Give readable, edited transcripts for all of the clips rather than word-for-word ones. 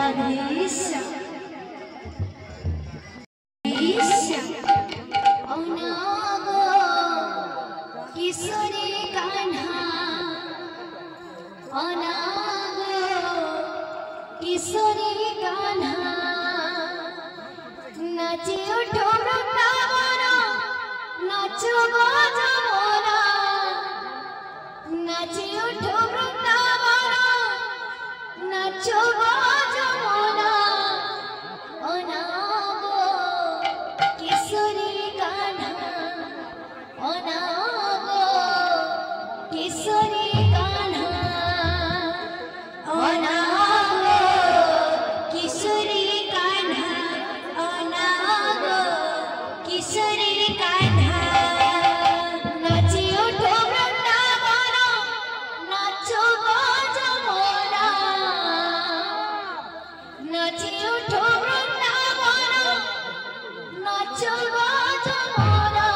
नीलाधीश्याम अनागो किशोरी कान्हा अनागो किशोरी कान्हा नाची उठो वृंदावन नाचो गो जमुना नाची उठो वृंदावन नाचो गो जमुना अनागो किशोरी कान्हा अनागो किशोरी कान्हा अनागो किशोरी कान्हा अनागो किशोरी कान्हा नाची उठो वृंदावन नाचो गो जमुना नाची उठो वृंदावन नाचो गो जमुना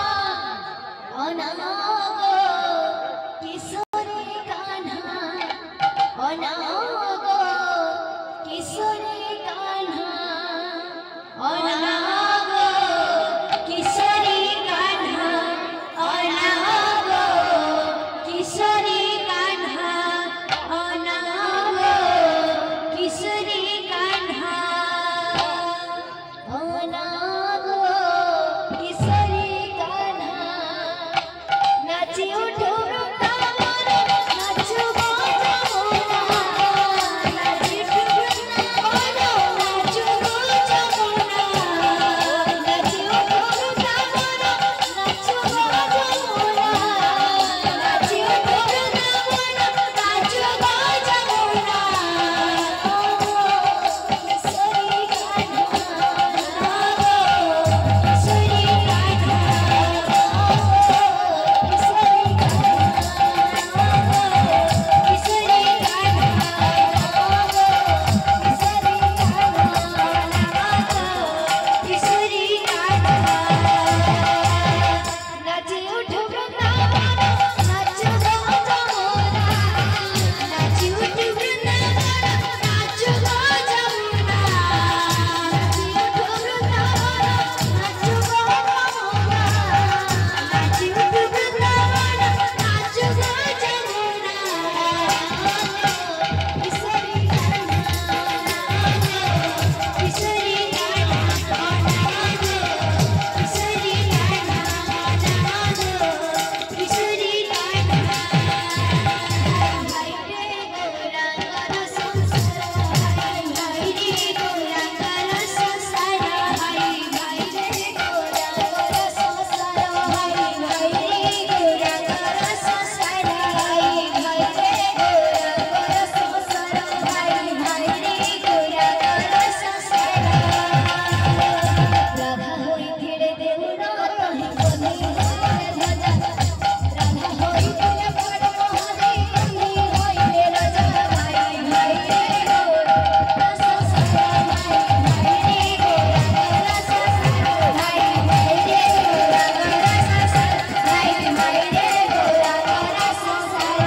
अनागो किशोरी कान्हा अनागो किशोरी कान्हा अनागो किशोरी कान्हा अनागो किशोरी कान्हा अनागो किशोरी कान्हा अनागो किशोरी कान्हा नाची उठो वृंदावन नाचो गो जमुना नाची उठो वृंदावन नाचो गो जमुना नाची उठो वृंदावन नाचो गो जमुना नाची उठो वृंदावन नाचो गो जमुना किशोरी कान्हा किशोरी कान्हा किशोरी नाची उठो वृंदावन नाचो गो जमुना नाची उठो वृंदावन नाचो गो जमुना नाची उठो वृंदावन नाचो गो जमुना नाची उठो वृंदावन नाचो गो जमुना किशोरी कान्हा किशोरी कान्हा किशोरी कान्हा किशोरी कान्हा हाय रे गौरांग संसार हाय रे गौरांग संसार हाय रे गौरांग संसार हाय रे गौरांग संसार हाय रे गौरांग संसार हाय रे गौरांग संसार राधा होई खेड़े देउरा तहि बनी होय राजा राधा होई खेड़े बड़ महादेव तहि होय रे राजा हाय रे गौरांग संसार हाय रे गौरांग संसार हाय रे गौरांग संसार हाय रे गौरांग संसार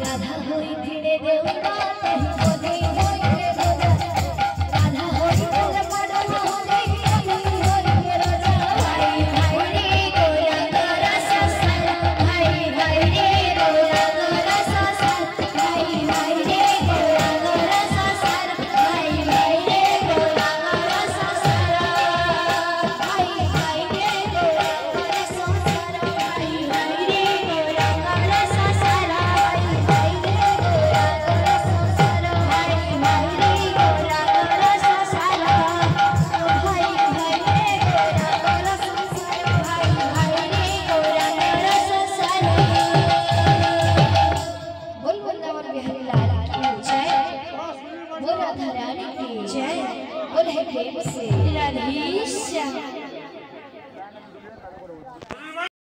राधा होई खेड़े देउरा तहि बनी होय रे राजा राधा होई खेड़े बड़ महादेव तहि होय रे राजा हाय रे गौरांग संसार हाय रे गौरांग संसार हाय रे गौरांग संसार हाय रे गौरांग संसार हाय रे गौरांग संसार हाय रे गौरांग संसार हाय रे गौरांग संसार हाय रे गौरांग संसार हाय रे गौरांग संसार हाय रे गौरांग संसार बोल वृंदावन बिहारी लाल की जय बोल राधा रानी की जय बोल हे प्रेम से नीलाधीश्याम।